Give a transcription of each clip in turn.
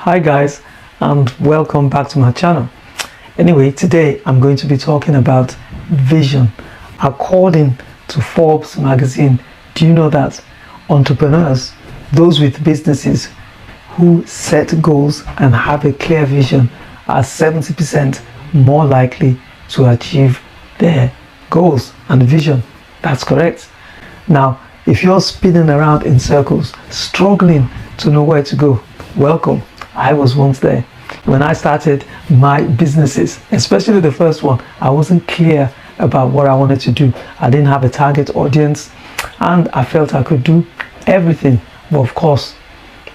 Hi guys, and welcome back to my channel. Anyway, today I'm going to be talking about vision. According to Forbes magazine, do you know that entrepreneurs, those with businesses who set goals and have a clear vision, are 70% more likely to achieve their goals and vision? That's correct. Now, if you're spinning around in circles, struggling to know where to go, welcome. I was once there. When I started my businesses, especially the first one, I wasn't clear about what I wanted to do. I didn't have a target audience and I felt I could do everything. But of course,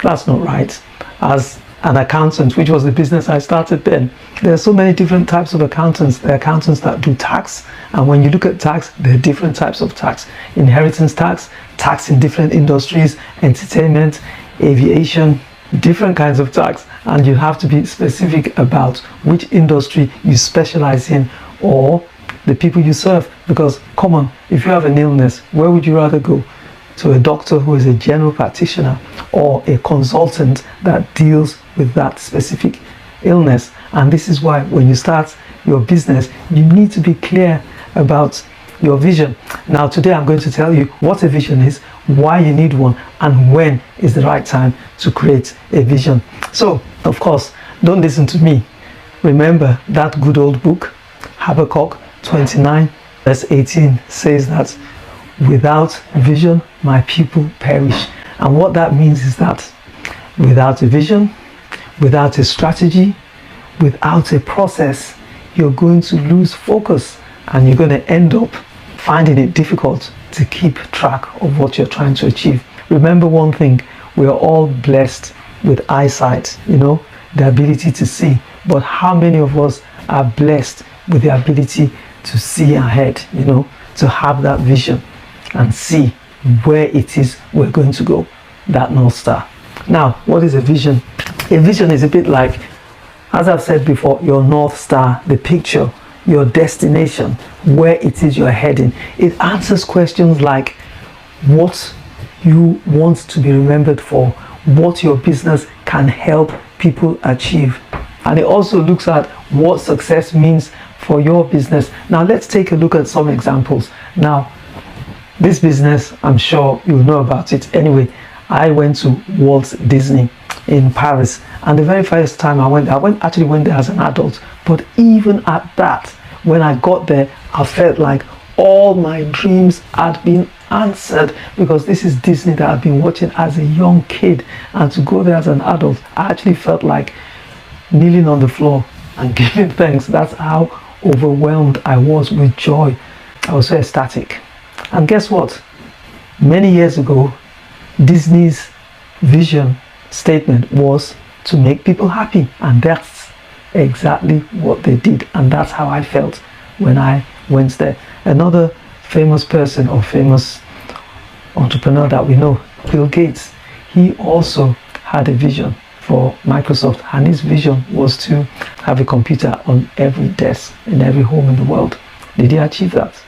that's not right. As an accountant, which was the business I started then, there are so many different types of accountants. There are accountants that do tax, and when you look at tax, there are different types of tax. Inheritance tax, tax in different industries, entertainment, aviation, different kinds of tax, and you have to be specific about which industry you specialize in or the people you serve. Because come on, if you have an illness, where would you rather go? To a doctor who is a general practitioner or a consultant that deals with that specific illness? And this is why when you start your business, you need to be clear about your vision. Now today I'm going to tell you what a vision is, why you need one, and when is the right time to create a vision. So of course, don't listen to me. Remember that good old book, Habakkuk 29 verse 18 says that without vision my people perish. And what that means is that without a vision, without a strategy, without a process, you're going to lose focus and you're going to end up finding it difficult to keep track of what you're trying to achieve. Remember one thing, we are all blessed with eyesight, the ability to see. But how many of us are blessed with the ability to see ahead, to have that vision and see where it is we're going to go, that North Star. Now, what is a vision? A vision is a bit like, as I've said before, your North Star, the picture, your destination, where it is you're heading. It answers questions like what you want to be remembered for, what your business can help people achieve. And it also looks at what success means for your business. Now let's take a look at some examples. Now, this business, I'm sure you know about it. Anyway, I went to Walt Disney in Paris, and the very first time I went there as an adult. But even at that, when I got there, I felt like all my dreams had been answered, because this is Disney that I've been watching as a young kid, and to go there as an adult, I actually felt like kneeling on the floor and giving thanks. That's how overwhelmed I was with joy. I was so ecstatic. And guess what? Many years ago, Disney's vision statement was to make people happy, and that's exactly what they did, and that's how I felt when I went there. Another famous person or famous entrepreneur that we know, Bill Gates, he also had a vision for Microsoft, and his vision was to have a computer on every desk in every home in the world. Did he achieve that?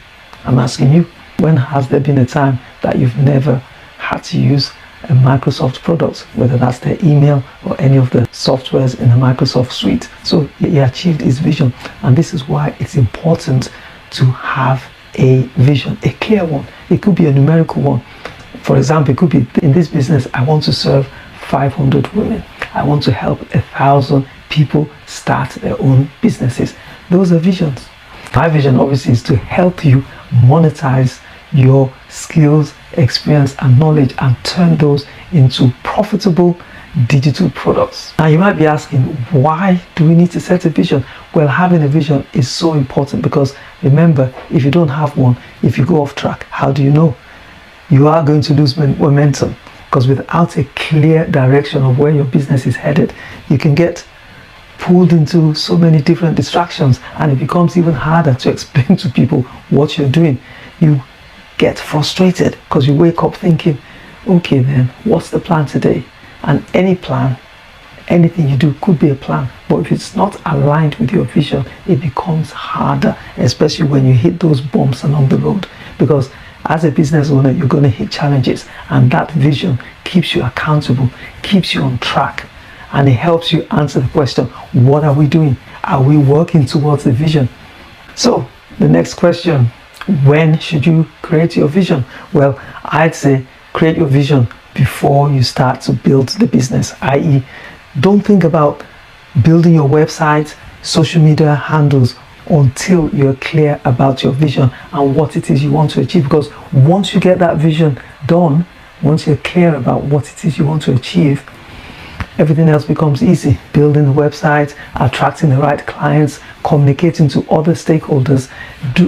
I'm asking you. When has there been a time that you've never had to use a Microsoft product, whether that's their email or any of the softwares in the Microsoft suite? So he achieved his vision, and this is why it's important to have a vision, a clear one. It could be a numerical one. For example, it could be, in this business, I want to serve 500 women. I want to help 1,000 people start their own businesses. Those are visions. My vision obviously is to help you monetize your skills, experience, and knowledge and turn those into profitable digital products. Now you might be asking, why do we need to set a vision? Well, having a vision is so important, because remember, if you don't have one, if you go off track, how do you know? You are going to lose momentum, because without a clear direction of where your business is headed, you can get pulled into so many different distractions, and it becomes even harder to explain to people what you're doing. You get frustrated because you wake up thinking, okay then, what's the plan today? And any plan, anything you do could be a plan, but if it's not aligned with your vision, it becomes harder, especially when you hit those bumps along the road. Because as a business owner, you're going to hit challenges, and that vision keeps you accountable, keeps you on track, and it helps you answer the question, what are we doing? Are we working towards the vision? So the next question, when should you create your vision? Well, I'd say create your vision before you start to build the business, i.e., don't think about building your website, social media handles until you're clear about your vision and what it is you want to achieve. Because once you get that vision done, once you're clear about what it is you want to achieve, everything else becomes easy. Building the website, attracting the right clients, communicating to other stakeholders,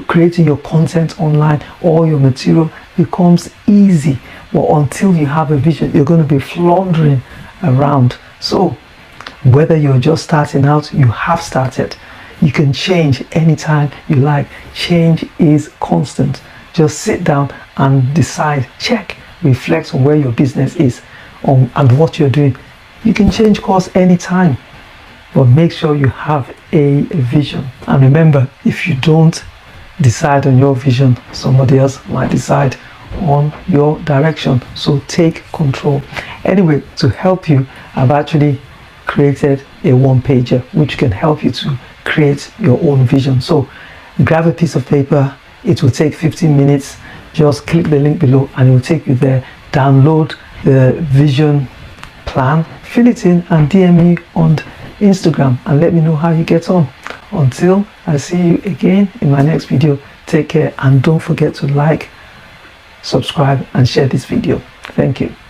creating your content online, all your material becomes easy. But until you have a vision, you're going to be floundering around. So whether you're just starting out, you have started, you can change anytime you like. Change is constant. Just sit down and decide, check, reflect on where your business is and what you're doing. You can change course anytime, but make sure you have a vision. And remember, if you don't decide on your vision, somebody else might decide on your direction. So take control. Anyway, to help you, I've actually created a one-pager which can help you to create your own vision. So grab a piece of paper. It will take 15 minutes. Just click the link below and it will take you there. Download the vision plan, fill it in, and DM me on Instagram and let me know how you get on. Until I see you again in my next video, take care and don't forget to like, subscribe and share this video. Thank you.